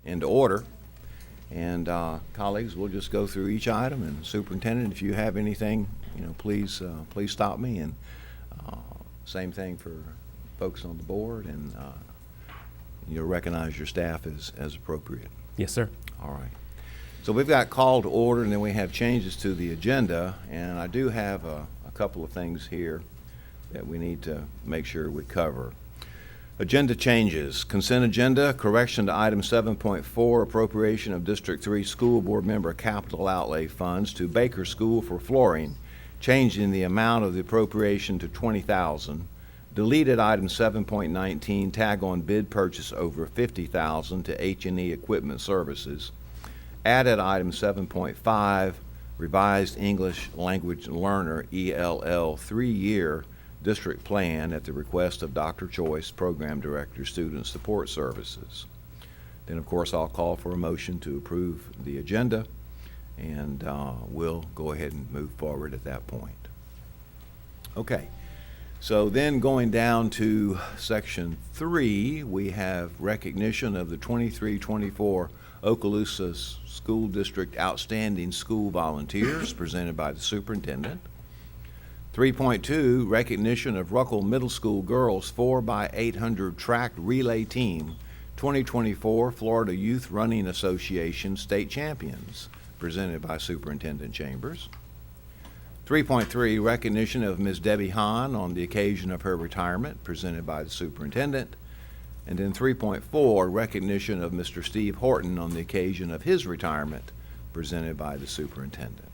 into order. And colleagues, we'll just go through each item. And Superintendent, if you have anything, please stop me. And same thing for folks on the board, and you'll recognize your staff as appropriate. Yes, sir. All right. So we've got call to order, and then we have changes to the agenda. And I do have a couple of things here that we need to make sure we cover. Agenda changes. Consent agenda, correction to item 7.4, appropriation of District 3 School Board member capital outlay funds to Baker School for flooring, changing the amount of the appropriation to $20,000. Deleted item 7.19, tag on bid purchase over $50,000 to H&E Equipment Services. Added item 7.5, revised English language learner ELL 3-year district plan at the request of Dr. Choice, Program Director, Student Support Services. Then, of course, I'll call for a motion to approve the agenda, and we'll go ahead and move forward at that point. Okay, so then going down to section 3, we have recognition of the 23-24 Okaloosa School District Outstanding School Volunteers presented by the Superintendent. 3.2, recognition of Ruckle Middle School Girls 4x800 Track Relay Team 2024 Florida Youth Running Association State Champions, presented by Superintendent Chambers. 3.3, recognition of Ms. Debbie Hahn on the occasion of her retirement, presented by the Superintendent. And then 3.4, recognition of Mr. Steve Horton on the occasion of his retirement, presented by the Superintendent.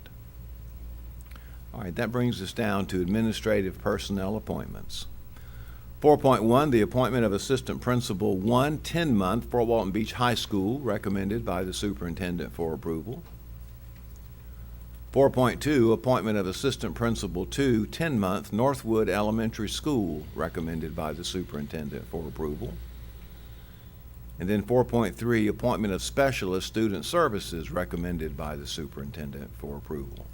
All right, that brings us down to administrative personnel appointments. 4.1, the appointment of Assistant Principal 1, 10-month, Fort Walton Beach High School, recommended by the Superintendent for approval. 4.2, appointment of Assistant Principal 2, 10-month, Northwood Elementary School, recommended by the Superintendent for approval. And then 4.3, appointment of Specialist Student Services, recommended by the Superintendent for approval.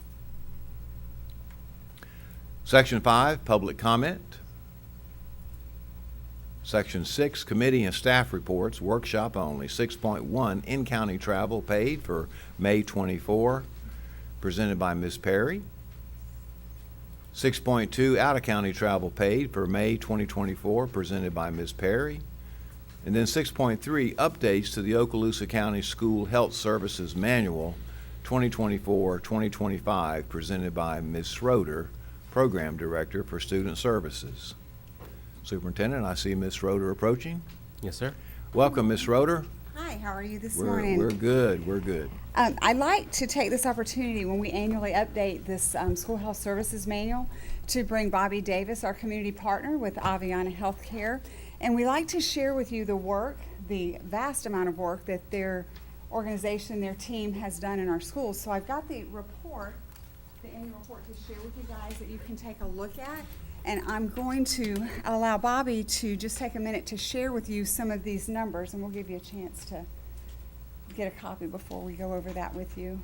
Section 5, public comment. Section 6, committee and staff reports, workshop only. 6.1, in-county travel paid for May 24, presented by Ms. Perry. 6.2, out-of-county travel paid for May 2024, presented by Ms. Perry. And then 6.3, updates to the Okaloosa County School Health Services Manual 2024-2025, presented by Ms. Schroeder, Program Director for Student Services. Superintendent, I see Ms. Schroeder approaching. Yes, sir. Welcome, Ms. Schroeder. Hi, how are you this morning? We're good, we're good. I'd like to take this opportunity when we annually update this School Health Services Manual to bring Bobby Davis, our community partner with Aviana Healthcare. And we like to share with you the work, the vast amount of work that their organization, their team has done in our schools. So I've got the report, the annual report to share with you guys that you can take a look at. And I'm going to allow Bobby to just take a minute to share with you some of these numbers, and we'll give you a chance to get a copy before we go over that with you.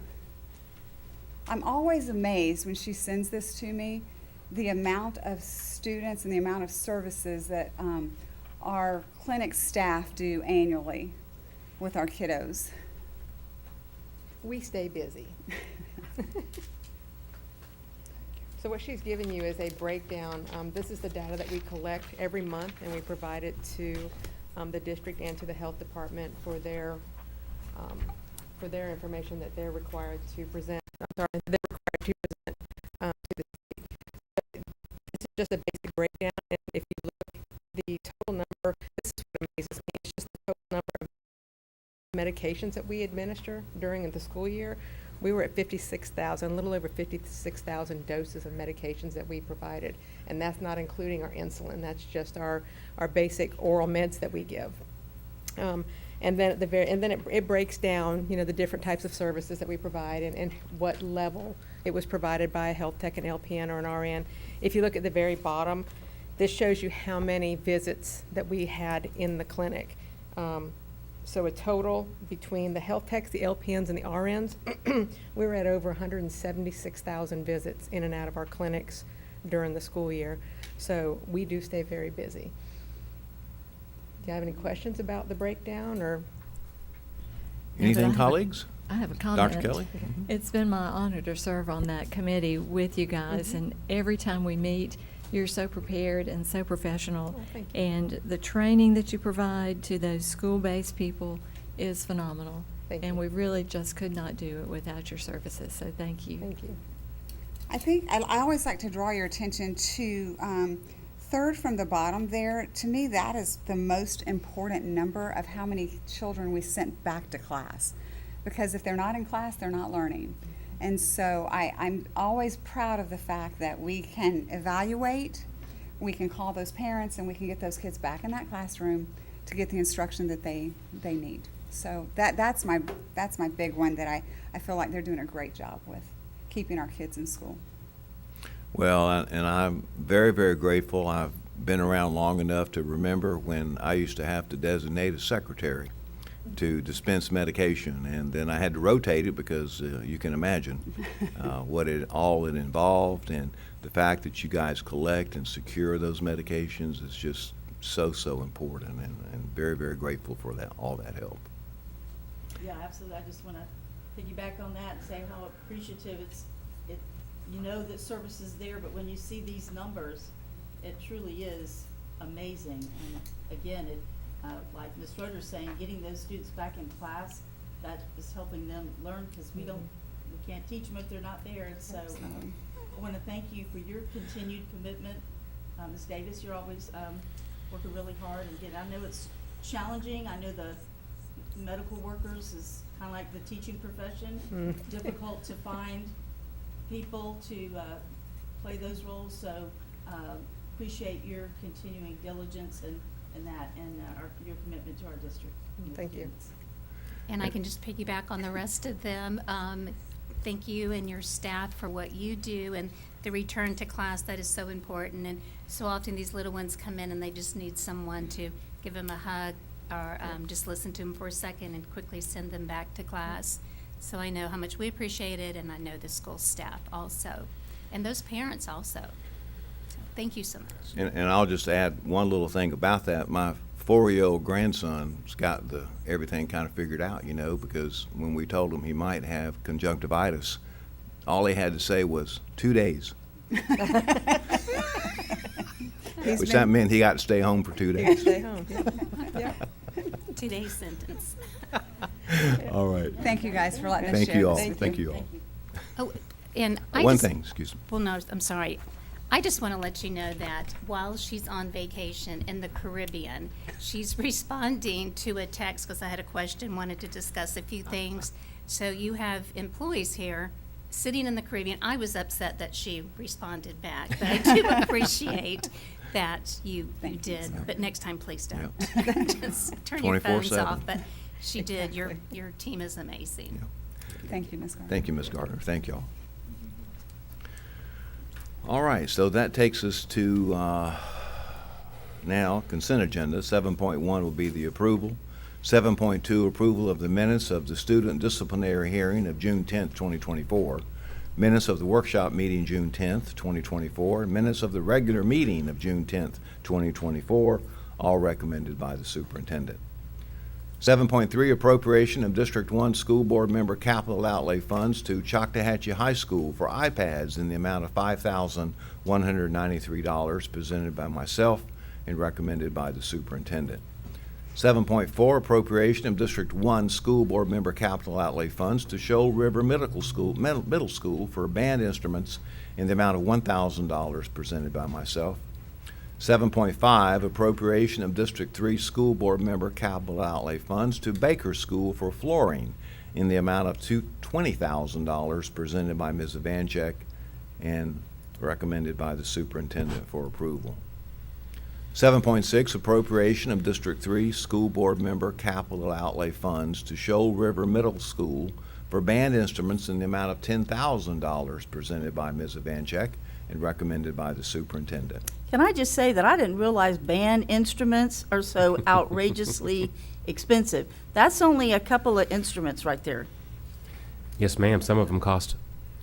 I'm always amazed when she sends this to me, the amount of students and the amount of services that our clinic staff do annually with our kiddos. We stay busy. So what she's given you is a breakdown. This is the data that we collect every month, and we provide it to the district and to the health department for their information that they're required to present. They're required to present to the state. But this is just a basic breakdown, and if you look at the total number, this is what amazes me. It's just the total number of medications that we administer during the school year. We were at 56,000, a little over 56,000 doses of medications that we provided, and that's not including our insulin. That's just our basic oral meds that we give. And then it breaks down, the different types of services that we provide and what level it was provided by a health tech, an LPN, or an RN. If you look at the very bottom, this shows you how many visits that we had in the clinic. So a total between the health techs, the LPNs, and the RNs, we were at over 176,000 visits in and out of our clinics during the school year. So we do stay very busy. Do you have any questions about the breakdown, or? Anything, I have a- colleagues? I have a comment. Dr. Kelly? It's been my honor to serve on that committee with you guys, and every time we meet, you're so prepared and so professional. Oh, thank you. And the training that you provide to those school-based people is phenomenal. Thank And you. we really just could not do it without your services, so thank you. Thank you. I think I always like to draw your attention to third from the bottom there. To me, that is the most important number of how many children we sent back to class. Because if they're not in class, they're not learning. And so I'm always proud of the fact that we can evaluate, we can call those parents, and we can get those kids back in that classroom to get the instruction that they need. So that's my big one that I feel like they're doing a great job with keeping our kids in school. Well, and I'm very, very grateful. I've been around long enough to remember when I used to have to designate a secretary to dispense medication, and then I had to rotate it because you can imagine what it involved, and the fact that you guys collect and secure those medications is just so important, and very, very grateful for all that help. Yeah, absolutely. I just want to piggyback on that and say how appreciative you know that service is there, but when you see these numbers, it truly is amazing. And again, like Ms. Schroeder's saying, getting those students back in class, that is helping them learn, because we can't teach them if they're not there. So Absolutely. I want to thank you for your continued commitment. Ms. Davis, you're always working really hard. And again, I know it's challenging. I know the medical workers is kind of like the teaching profession, difficult to find people to play those roles. So appreciate your continuing diligence and that, and your commitment to our district. and the Thank you. students. And I can just piggyback on the rest of them. Thank you and your staff for what you do, and the return to class, that is so important. And so often these little ones come in and they just need someone to give them a hug or just listen to them for a second and quickly send them back to class. So I know how much we appreciate it, and I know the school staff also, and those parents also. So thank you so much. And I'll just add one little thing about that. My 4-year-old grandson's got everything kind of figured out, because when we told him he might have conjunctivitis, all he had to say was 2 days. Which that meant he got to stay home for 2 days. Stay home. Yeah. 2-day sentence. All right. Thank you guys for letting us Thank share you all. this with Thank you all. Oh, and I One just- thing, excuse me. Well, no, I'm sorry. I just want to let you know that while she's on vacation in the Caribbean, she's responding to a text because I had a question, wanted to discuss a few things. So you have employees here sitting in the Caribbean. I was upset that she responded back, but I do appreciate that you Thank you, did. Sarah. But next time, please don't. Just turn your 24/7. phones off. But she did. Exactly. Your team is amazing. Thank you, Ms. Garner. Thank you, Ms. Gardner. Thank y'all. All right, so that takes us to now consent agenda. 7.1 will be the approval. 7.2, approval of the minutes of the student disciplinary hearing of June 10th, 2024. Minutes of the workshop meeting June 10th, 2024. Minutes of the regular meeting of June 10th, 2024, all recommended by the superintendent. 7.3, appropriation of District 1 School Board member capital outlay funds to Choctawhatchee High School for iPads in the amount of $5,193, presented by myself and recommended by the superintendent. 7.4, appropriation of District 1 School Board member capital outlay funds to Shoal River Middle School for band instruments in the amount of $1,000, presented by myself. 7.5, appropriation of District 3 School Board member capital outlay funds to Baker School for flooring in the amount of $20,000, presented by Ms. Evanchek and recommended by the superintendent for approval. 7.6, appropriation of District 3 School Board member capital outlay funds to Shoal River Middle School for band instruments in the amount of $10,000, presented by Ms. Evanchek and recommended by the superintendent. Can I just say that I didn't realize band instruments are so outrageously expensive. That's only a couple of instruments right there. Yes, ma'am. Some of them cost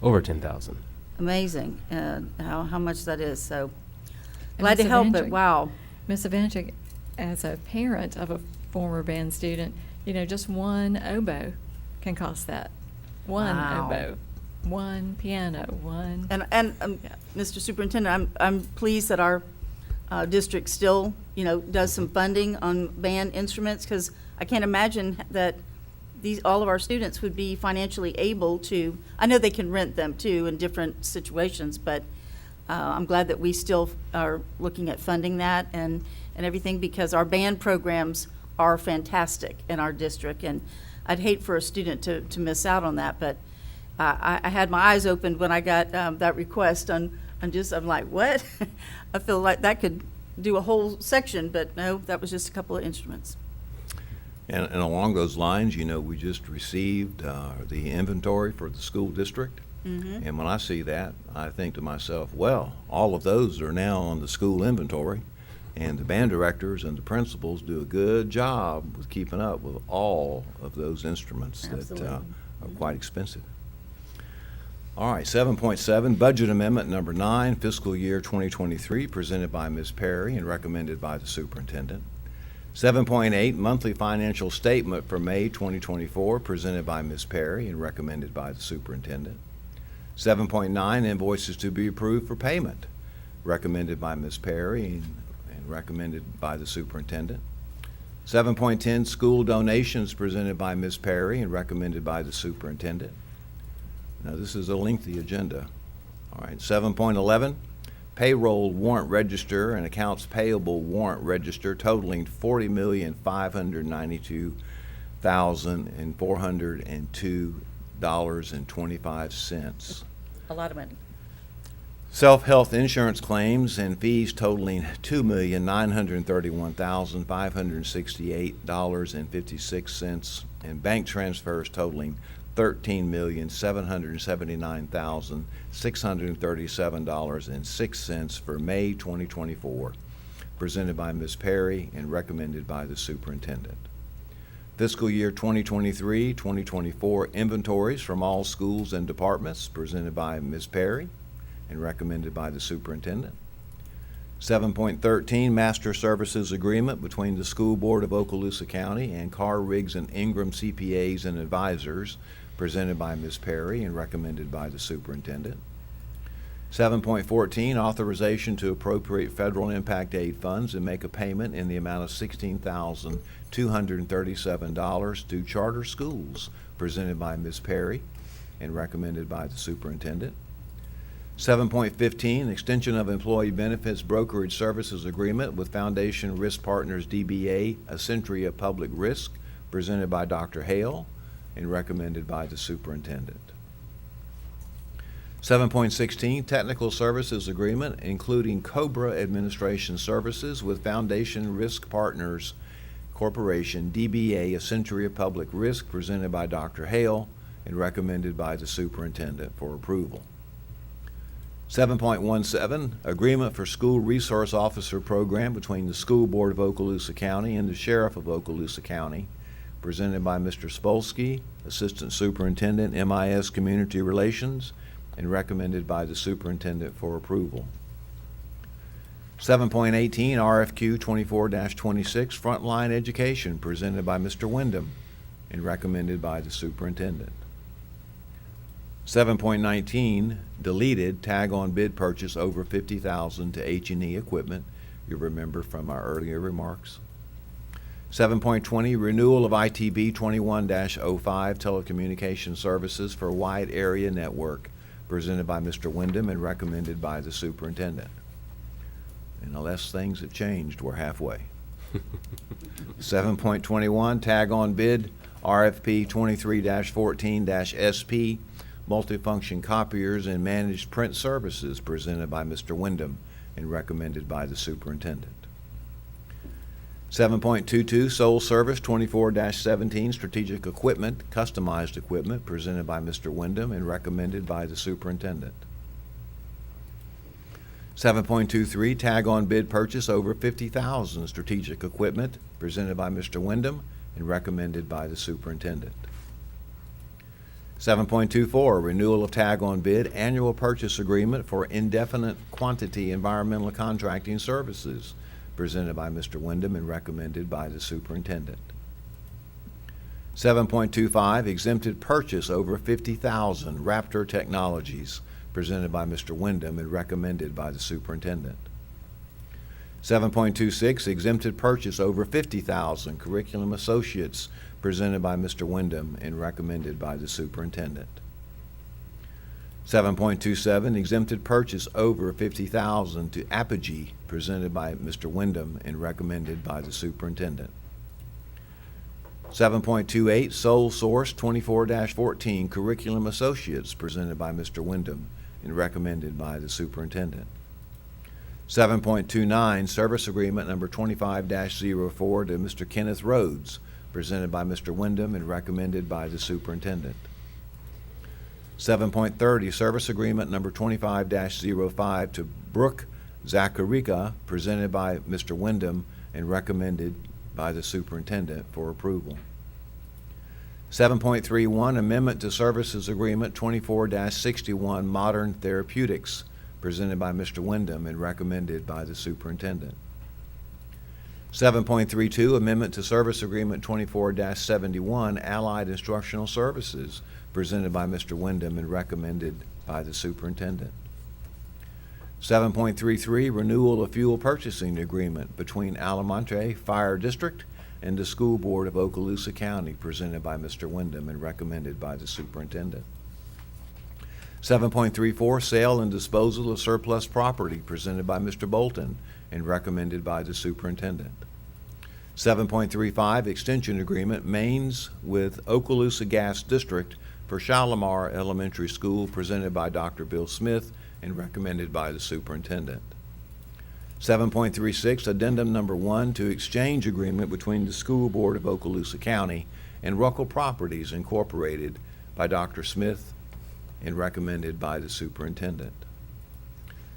over 10,000. Amazing, how much that is, so And glad to Ms. help Evanchik- it, wow. Ms. Evanchik, as a parent of a former band student, just one oboe can cost that. One Wow. oboe, one piano, one. And, Yeah. Mr. Superintendent, I'm pleased that our district still, does some funding on band instruments, because I can't imagine that all of our students would be financially able to, I know they can rent them too in different situations, but I'm glad that we still are looking at funding that and everything, because our band programs are fantastic in our district, and I'd hate for a student to miss out on that, but I had my eyes opened when I got that request I'm like, what? I feel like that could do a whole section, but no, that was just a couple of instruments. And along those lines, we just received the inventory for the school district. And when I see that, I think to myself, well, all of those are now on the school inventory, and the band directors and the principals do a good job with keeping up with all of those instruments that Absolutely. are quite expensive. All right, 7.7, Budget Amendment Number 9, Fiscal Year 2023, presented by Ms. Perry and recommended by the Superintendent. 7.8, Monthly Financial Statement for May 2024, presented by Ms. Perry and recommended by the Superintendent. 7.9, Invoices to be approved for payment, recommended by Ms. Perry and recommended by the Superintendent. 7.10, School Donations, presented by Ms. Perry and recommended by the Superintendent. Now, this is a lengthy agenda. All right, 7.11, Payroll Warrant Register and Accounts Payable Warrant Register totaling $40,592,402.25. A lot of money. Self-health insurance claims and fees totaling $2,931,568.56, and bank transfers totaling $13,779,637.06 for May 2024, presented by Ms. Perry and recommended by the Superintendent. Fiscal year 2023-2024 inventories from all schools and departments, presented by Ms. Perry and recommended by the Superintendent. 7.13, Master Services Agreement between the School Board of Okaloosa County and Carr, Riggs, and Ingram CPAs and Advisors, presented by Ms. Perry and recommended by the Superintendent. 7.14, Authorization to appropriate federal impact aid funds and make a payment in the amount of $16,237 to charter schools, presented by Ms. Perry and recommended by the Superintendent. 7.15, Extension of Employee Benefits Brokerage Services Agreement with Foundation Risk Partners DBA Accentria Public Risk, presented by Dr. Hale and recommended by the Superintendent. 7.16, Technical Services Agreement including COBRA Administration Services with Foundation Risk Partners Corporation DBA Accentria Public Risk, presented by Dr. Hale and recommended by the Superintendent for approval. 7.17, Agreement for School Resource Officer Program between the School Board of Okaloosa County and the Sheriff of Okaloosa County, presented by Mr. Spolsky, Assistant Superintendent, MIS Community Relations, and recommended by the Superintendent for approval. 7.18, RFQ 24-26, Frontline Education, presented by Mr. Wyndham and recommended by the Superintendent. 7.19, deleted tag-on bid purchase over $50,000 to H&E Equipment. You remember from our earlier remarks. 7.20, renewal of ITB 21-05 telecommunication services for wide area network, presented by Mr. Wyndham and recommended by the Superintendent. And unless things have changed, we're halfway. 7.21, tag-on bid RFP 23-14-SP multifunction copiers and managed print services, presented by Mr. Wyndham and recommended by the Superintendent. 7.22, Sole Service 24-17 strategic equipment, customized equipment, presented by Mr. Wyndham and recommended by the Superintendent. 7.23, tag-on bid purchase over $50,000 strategic equipment, presented by Mr. Wyndham and recommended by the Superintendent. 7.24, renewal of tag-on bid annual purchase agreement for indefinite quantity environmental contracting services, presented by Mr. Wyndham and recommended by the Superintendent. 7.25, exempted purchase over 50,000, Raptor Technologies, presented by Mr. Wyndham and recommended by the superintendent. 7.26, exempted purchase over 50,000, Curriculum Associates, presented by Mr. Wyndham and recommended by the superintendent. 7.27, exempted purchase over 50,000 to Apogee, presented by Mr. Wyndham and recommended by the superintendent. 7.28, Sole Source 24-14, Curriculum Associates, presented by Mr. Wyndham and recommended by the superintendent. 7.29, Service Agreement Number 25-04 to Mr. Kenneth Rhodes, presented by Mr. Wyndham and recommended by the superintendent. 7.30, Service Agreement Number 25-05 to Brooke Zacharika, presented by Mr. Wyndham and recommended by the superintendent for approval. 7.31, Amendment to Services Agreement 24-61 Modern Therapeutics, presented by Mr. Wyndham and recommended by the superintendent. 7.32, Amendment to Service Agreement 24-71 Allied Instructional Services, presented by Mr. Wyndham and recommended by the superintendent. 7.33, Renewal of Fuel Purchasing Agreement between Alamonte Fire District and the School Board of Okaloosa County, presented by Mr. Wyndham and recommended by the superintendent. 7.34, Sale and Disposal of Surplus Property, presented by Mr. Bolton and recommended by the superintendent. 7.35, Extension Agreement Mains with Okaloosa Gas District for Shalimar Elementary School, presented by Dr. Bill Smith and recommended by the superintendent. 7.36, Addendum Number 1 to Exchange Agreement between the School Board of Okaloosa County and Ruckle Properties Incorporated by Dr. Smith and recommended by the superintendent.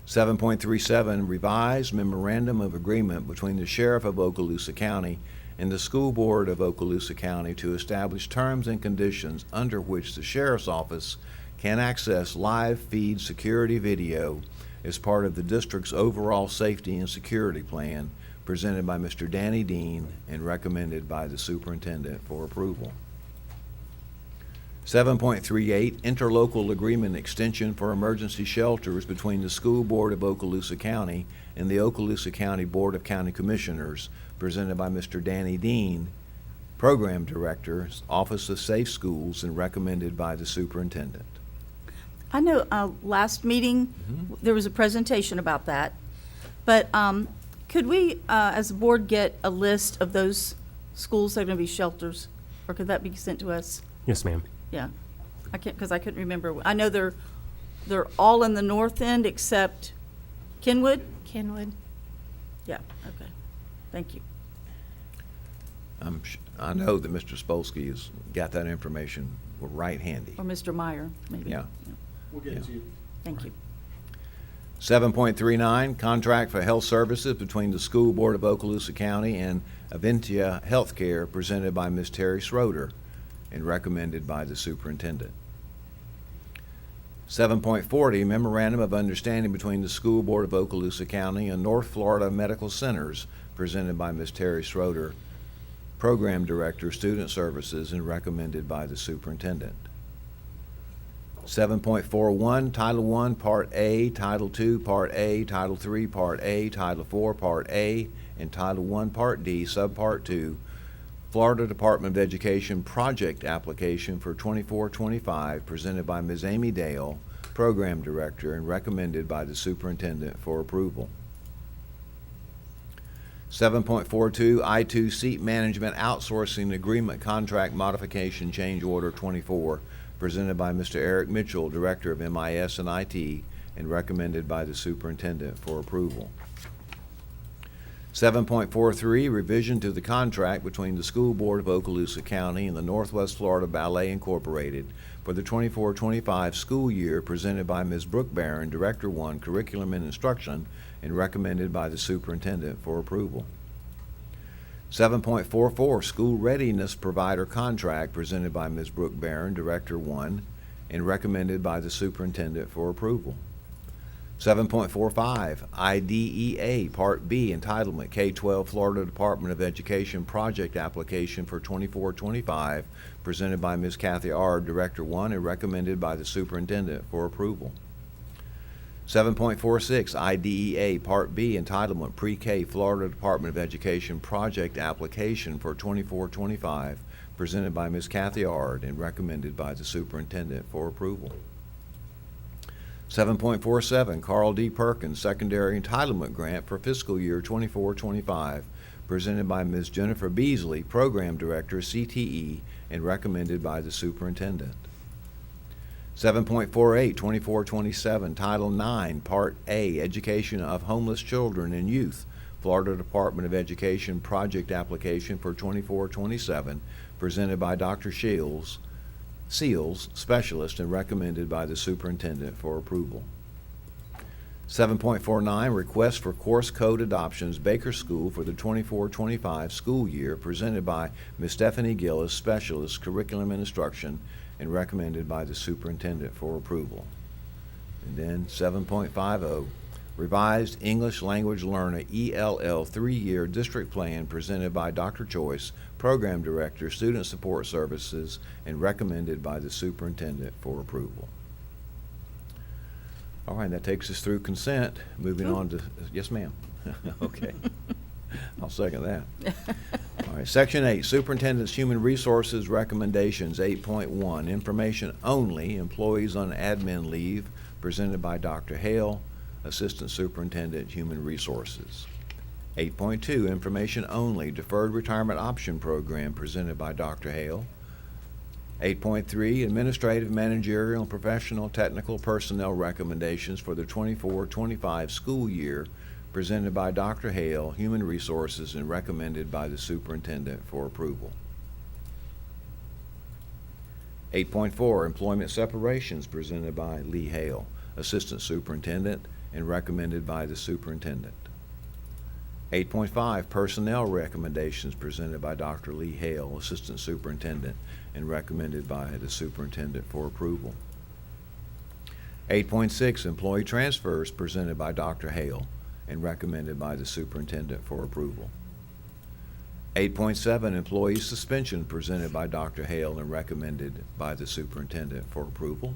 7.37, Revised Memorandum of Agreement between the Sheriff of Okaloosa County and the School Board of Okaloosa County to establish terms and conditions under which the Sheriff's Office can access live feed security video as part of the district's overall safety and security plan, presented by Mr. Danny Dean and recommended by the superintendent for approval. 7.38, Interlocal Agreement Extension for Emergency Shelters between the School Board of Okaloosa County and the Okaloosa County Board of County Commissioners, presented by Mr. Danny Dean, Program Director, Office of Safe Schools, and recommended by the superintendent. I know, last meeting, there was a presentation about that, but, could we, as a board, get a list of those schools that are gonna be shelters? Or could that be sent to us? Yes, ma'am. Yeah, I can't, because I couldn't remember. I know they're all in the north end except Kenwood? Kenwood. Yeah, okay, thank you. I know that Mr. Spolsky has got that information right handy. Or Mr. Meyer, maybe. Yeah. We'll get it to you. Thank you. 7.39, Contract for Health Services between the School Board of Okaloosa County and Aventia Healthcare, presented by Ms. Terry Schroeder and recommended by the superintendent. 7.40, Memorandum of Understanding between the School Board of Okaloosa County and North Florida Medical Centers, presented by Ms. Terry Schroeder, Program Director, Student Services, and recommended by the superintendent. 7.41, Title I, Part A, Title II, Part A, Title III, Part A, Title IV, Part A, and Title I, Part D, Subpart 2, Florida Department of Education Project Application for 24-25, presented by Ms. Amy Dale, Program Director, and recommended by the Superintendent for approval. 7.42, I-2 Seat Management Outsourcing Agreement Contract Modification Change Order 24, presented by Mr. Eric Mitchell, Director of MIS and IT, and recommended by the Superintendent for approval. 7.43, Revision to the Contract between the School Board of Okaloosa County and the Northwest Florida Ballet Incorporated for the 24-25 school year, presented by Ms. Brooke Barron, Director 1, Curriculum and Instruction, and recommended by the Superintendent for approval. 7.44, School Readiness Provider Contract, presented by Ms. Brooke Barron, Director 1, and recommended by the Superintendent for approval. 7.45, IDEA Part B Entitlement K-12 Florida Department of Education Project Application for 24-25, presented by Ms. Kathy R., Director 1, and recommended by the Superintendent for approval. 7.46, IDEA Part B Entitlement Pre-K Florida Department of Education Project Application for 24-25, presented by Ms. Kathy Ard and recommended by the Superintendent for approval. 7.47, Carl D. Perkins Secondary Entitlement Grant for fiscal year 24-25, presented by Ms. Jennifer Beasley, Program Director, CTE, and recommended by the Superintendent. 7.48, 24-27, Title IX, Part A, Education of Homeless Children and Youth, Florida Department of Education Project Application for 24-27, presented by Dr. Seals, Specialist, and recommended by the Superintendent for approval. 7.49, Request for Course Code Adoptions, Baker School for the 24-25 school year, presented by Ms. Stephanie Gillis, Specialist, Curriculum and Instruction, and recommended by the Superintendent for approval. And then 7.50, Revised English Language Learner ELL 3-year District Plan, presented by Dr. Joyce, Program Director, Student Support Services, and recommended by the Superintendent for approval. All right, that takes us through consent. Moving on to, yes, ma'am. Okay. I'll second that. All right, Section 8, Superintendent's Human Resources Recommendations, 8.1, Information Only, Employees on Admin Leave, presented by Dr. Hale, Assistant Superintendent, Human Resources. 8.2, Information Only, Deferred Retirement Option Program, presented by Dr. Hale. 8.3, Administrative, Managerial, and Professional Technical Personnel Recommendations for the 24-25 school year, presented by Dr. Hale, Human Resources, and recommended by the Superintendent for approval. 8.4, Employment Separations, presented by Lee Hale, Assistant Superintendent, and recommended by the Superintendent. 8.5, Personnel Recommendations, presented by Dr. Lee Hale, Assistant Superintendent, and recommended by the Superintendent for approval. 8.6, Employee Transfers, presented by Dr. Hale, and recommended by the Superintendent for approval. 8.7, Employee Suspension, presented by Dr. Hale and recommended by the Superintendent for approval.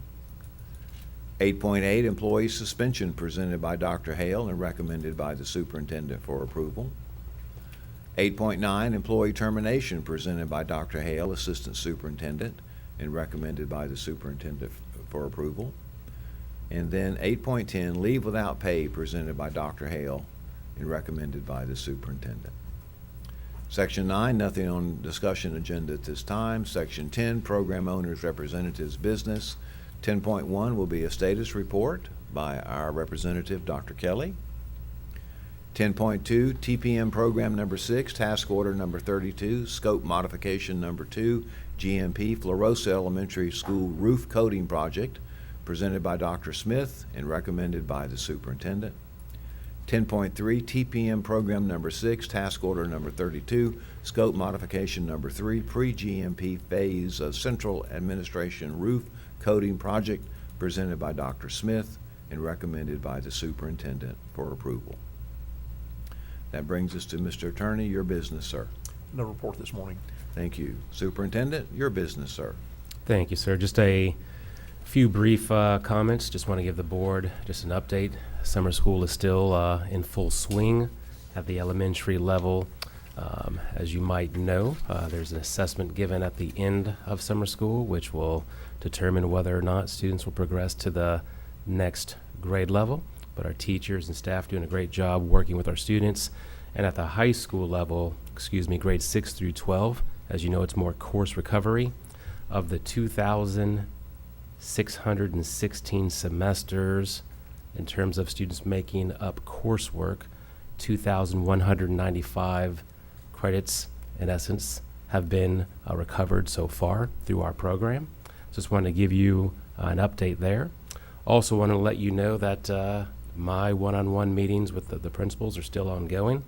8.8, Employee Suspension, presented by Dr. Hale and recommended by the Superintendent for approval. 8.9, Employee Termination, presented by Dr. Hale, Assistant Superintendent, and recommended by the Superintendent for approval. And then 8.10, Leave Without Pay, presented by Dr. Hale and recommended by the Superintendent. Section 9, nothing on discussion agenda at this time. Section 10, Program Owners Representatives Business. 10.1 will be a status report by our representative, Dr. Kelly. 10.2, TPM Program Number 6, Task Order Number 32, Scope Modification Number 2, GMP Florosa Elementary School Roof Coating Project, presented by Dr. Smith and recommended by the Superintendent. 10.3, TPM Program Number 6, Task Order Number 32, Scope Modification Number 3, Pre-GMP Phase of Central Administration Roof Coating Project, presented by Dr. Smith and recommended by the Superintendent for approval. That brings us to Mr. Attorney, your business, sir. No report this morning. Thank you. Superintendent, your business, sir. Thank you, sir. Just a few brief comments. Just want to give the board just an update. Summer school is still in full swing at the elementary level. As you might know, there's an assessment given at the end of summer school, which will determine whether or not students will progress to the next grade level. But our teachers and staff doing a great job working with our students. And at the high school level, grades 6 through 12, as you know, it's more course recovery. Of the 2,616 semesters in terms of students making up coursework, 2,195 credits, in essence, have been recovered so far through our program. Just wanted to give you an update there. Also want to let you know that my one-on-one meetings with the principals are still ongoing,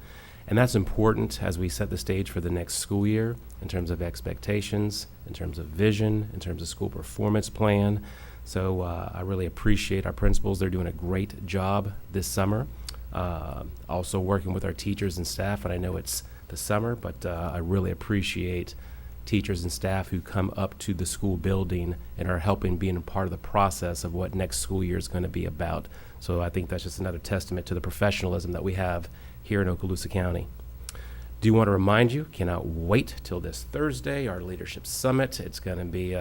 and that's important as we set the stage for the next school year in terms of expectations, in terms of vision, in terms of school performance plan. So I really appreciate our principals. They're doing a great job this summer. Also working with our teachers and staff, and I know it's the summer, but I really appreciate teachers and staff who come up to the school building and are helping being a part of the process of what next school year is going to be about. So I think that's just another testament to the professionalism that we have here in Okaloosa County. Do want to remind you, cannot wait till this Thursday, our Leadership Summit. It's going to be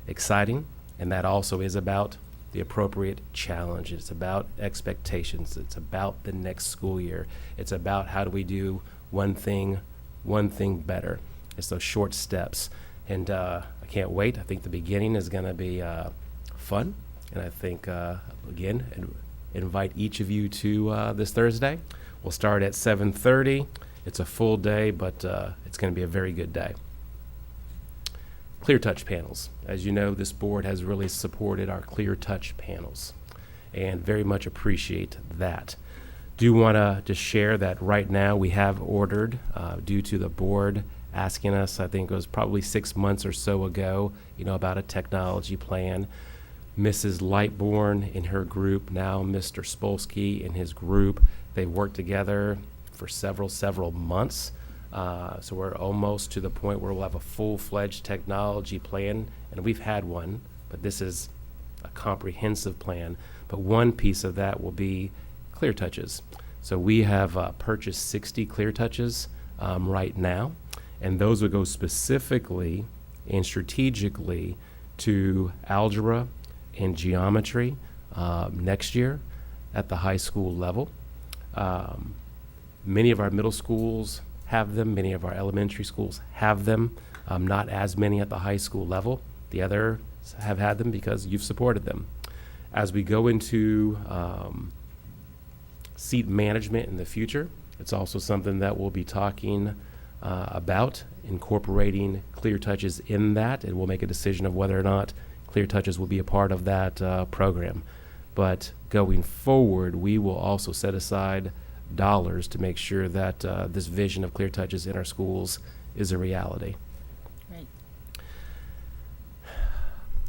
exciting, and that also is about the appropriate challenge. It's about expectations. It's about the next school year. It's about how do we do one thing better. It's those short steps. And I can't wait. I think the beginning is going to be fun. And I think, again, invite each of you to this Thursday. We'll start at 7:30. It's a full day, but it's going to be a very good day. Clear Touch panels. As you know, this board has really supported our Clear Touch panels and very much appreciate that. Do want to just share that right now we have ordered, due to the board asking us, I think it was probably 6 months or so ago, about a technology plan. Mrs. Lightbourne in her group, now Mr. Spolsky in his group, they've worked together for several months. So we're almost to the point where we'll have a full-fledged technology plan, and we've had one, but this is a comprehensive plan. But one piece of that will be Clear Touches. So we have purchased 60 Clear Touches right now, and those would go specifically and strategically to algebra and geometry next year at the high school level. Many of our middle schools have them. Many of our elementary schools have them. Not as many at the high school level. The others have had them because you've supported them. As we go into seat management in the future, it's also something that we'll be talking about incorporating Clear Touches in that, and we'll make a decision of whether or not Clear Touches will be a part of that program. But going forward, we will also set aside dollars to make sure that this vision of Clear Touches in our schools is a reality. Right.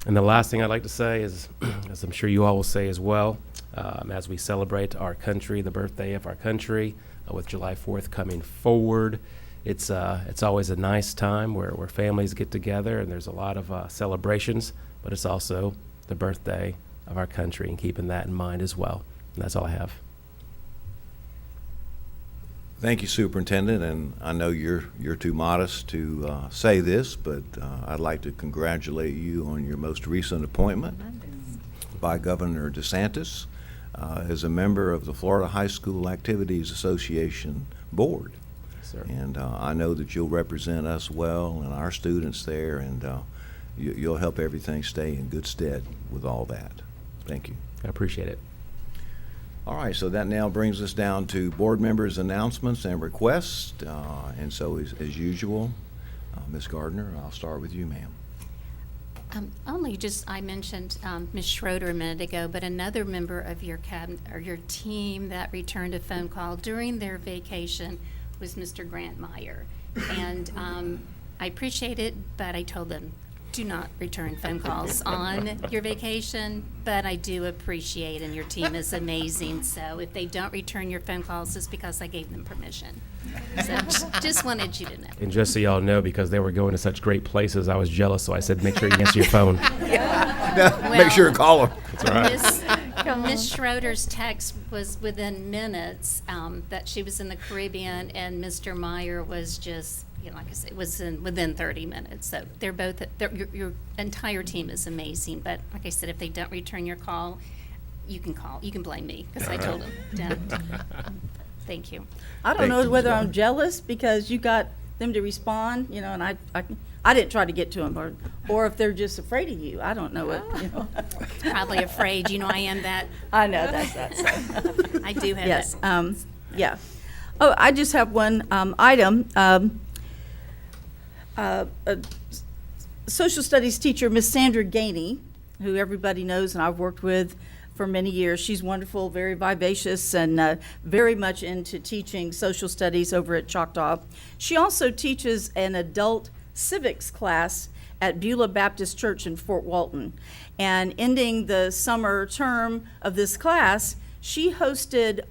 And the last thing I'd like to say is, as I'm sure you all will say as well, as we celebrate our country, the birthday of our country, with July 4th coming forward, it's always a nice time where families get together and there's a lot of celebrations, but it's also the birthday of our country and keeping that in mind as well. And that's all I have. Thank you, Superintendent, and I know you're too modest to say this, but I'd like to congratulate you on your most recent appointment by Governor DeSantis as a member of the Florida High School Activities Association Board. Sir. And I know that you'll represent us well and our students there, and you'll help everything stay in good stead with all that. Thank you. I appreciate it. All right, so that now brings us down to board members' announcements and requests. And so as usual, Ms. Gardner, I'll start with you, ma'am. I mentioned Ms. Schroeder a minute ago, but another member of your cabinet or your team that returned a phone call during their vacation was Mr. Grant Meyer. And I appreciate it, but I told them, do not return phone calls on your vacation, but I do appreciate, and your team is amazing. So if they don't return your phone calls, it's because I gave them permission. So just wanted you to know. And just so y'all know, because they were going to such great places, I was jealous, so I said, make sure you answer your phone. Make sure to call them. That's all right. Miss Schroeder's text was within minutes that she was in the Caribbean, and Mr. Meyer was just, like I said, it was within 30 minutes. So they're both, your entire team is amazing. But like I said, if they don't return your call, you can call. You can blame me because I told them. Don't. Thank you. I don't Thank know you, whether Ms. I'm jealous because you got them to respond, and I didn't try to get to them, or if they're just afraid of you. I don't know what. Probably afraid. I am that. I know that's so. I do have Yes. that. Yeah. Oh, I just have one item. A social studies teacher, Miss Sandra Gainey, who everybody knows and I've worked with for many years. She's wonderful, very vivacious, and very much into teaching social studies over at Choctaw. She also teaches an adult civics class at Beulah Baptist Church in Fort Walton. And ending the summer term of this class, she hosted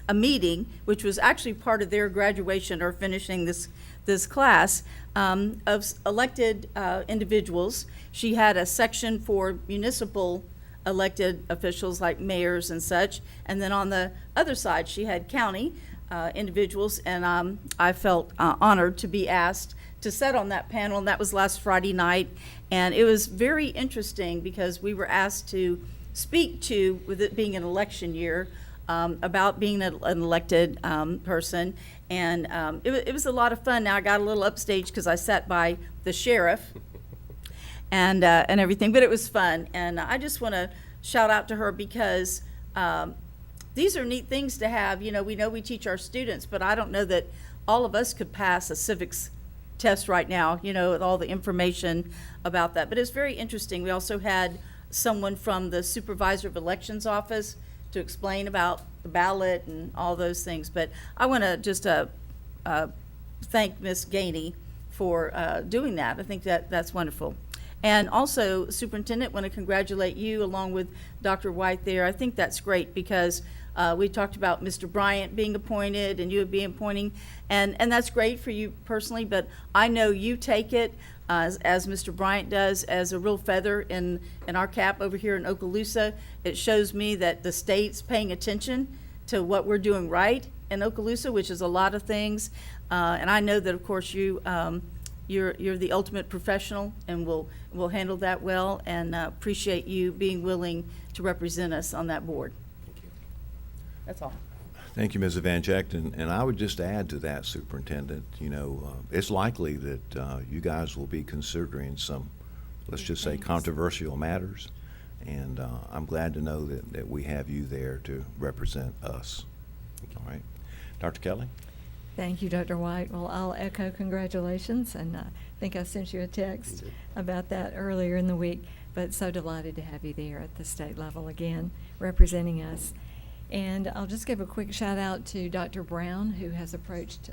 a meeting, which was actually part of their graduation or finishing this class, of elected individuals. She had a section for municipal elected officials like mayors and such, and then on the other side, she had county individuals, and I felt honored to be asked to sit on that panel, and that was last Friday night. And it was very interesting because we were asked to speak to, with it being an election year, about being an elected person. And it was a lot of fun. Now, I got a little upstage because I sat by the sheriff and everything, but it was fun. And I just want to shout out to her because these are neat things to have. You know we teach our students, but I don't know that all of us could pass a civics test right now, with all the information about that. But it's very interesting. We also had someone from the Supervisor of Elections office to explain about the ballot and all those things. But I want to just thank Ms. Gainey for doing that. I think that's wonderful. And also, Superintendent, want to congratulate you along with Dr. White there. I think that's great because we talked about Mr. Bryant being appointed and you would be appointing, and that's great for you personally, but I know you take it, as Mr. Bryant does, as a real feather in our cap over here in Okaloosa. It shows me that the state's paying attention to what we're doing right in Okaloosa, which is a lot of things. And I know that, of course, you're the ultimate professional and will handle that well, and appreciate you being willing to represent us on that board. That's all. Thank you, Ms. Evangelist, and I would just add to that, Superintendent, it's likely that you guys will be considering some, let's just say, controversial matters, and I'm glad to know that we have you there to represent us. All right. Dr. Kelly? Thank you, Dr. White. Well, I'll echo congratulations, and I think I sent you a text about that earlier in the week, but so delighted to have you there at the state level again, representing us. And I'll just give a quick shout out to Dr. Brown, who has approached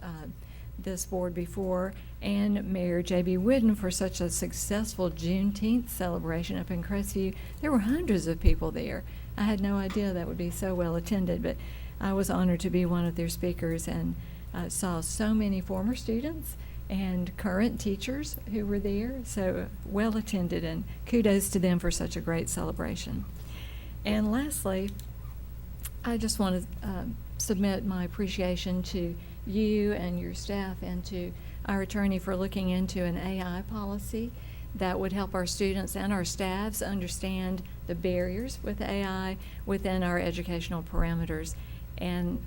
this board before, and Mayor J.B. Whidden for such a successful Juneteenth celebration up in Crestview. There were hundreds of people there. I had no idea that would be so well attended, but I was honored to be one of their speakers, and saw so many former students and current teachers who were there, so well attended, and kudos to them for such a great celebration. And lastly, I just want to submit my appreciation to you and your staff and to our attorney for looking into an AI policy that would help our students and our staffs understand the barriers with AI within our educational parameters. And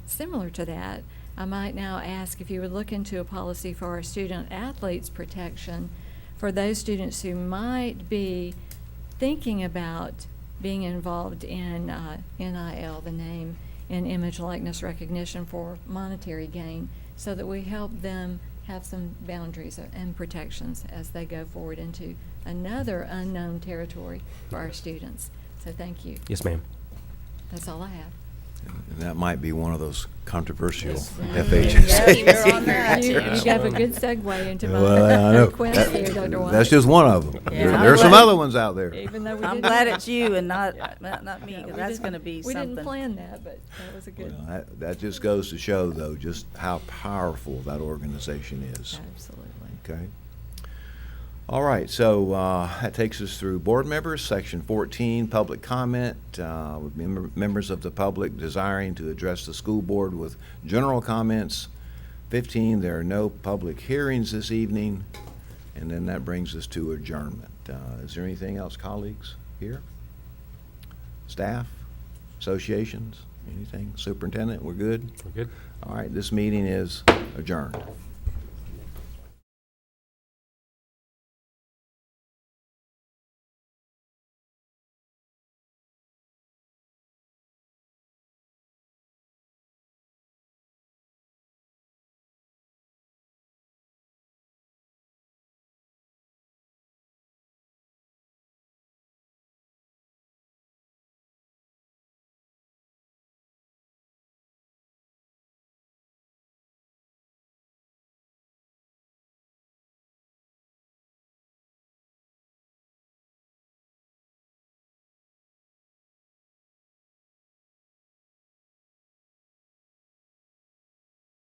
similar to that, I might now ask if you would look into a policy for our student athletes protection for those students who might be thinking about being involved in NIL, the name and image likeness recognition, for monetary gain, so that we help them have some boundaries and protections as they go forward into another unknown territory for our students. So thank you. Yes, ma'am. That's all I have. And that might be one of those controversial Yes. FHSs. You're on that. You gave a good segue into my Well, I know. request there, Dr. White. That's just one of them. Yeah, There are some I'm glad- other ones out there. Even though we I'm didn't- glad it's you and not me, Yeah, because we that's didn't- going to be We something. didn't plan that, but that was a good. Well, that just goes to show, though, just how powerful that organization is. Absolutely. Okay. All right, so that takes us through board members, section 14, public comment, with members of the public desiring to address the school board with general comments. 15, there are no public hearings this evening, and then that brings us to adjournment. Is there anything else, colleagues, here? Staff, associations, anything? Superintendent, we're good? We're good. All right, this meeting is adjourned.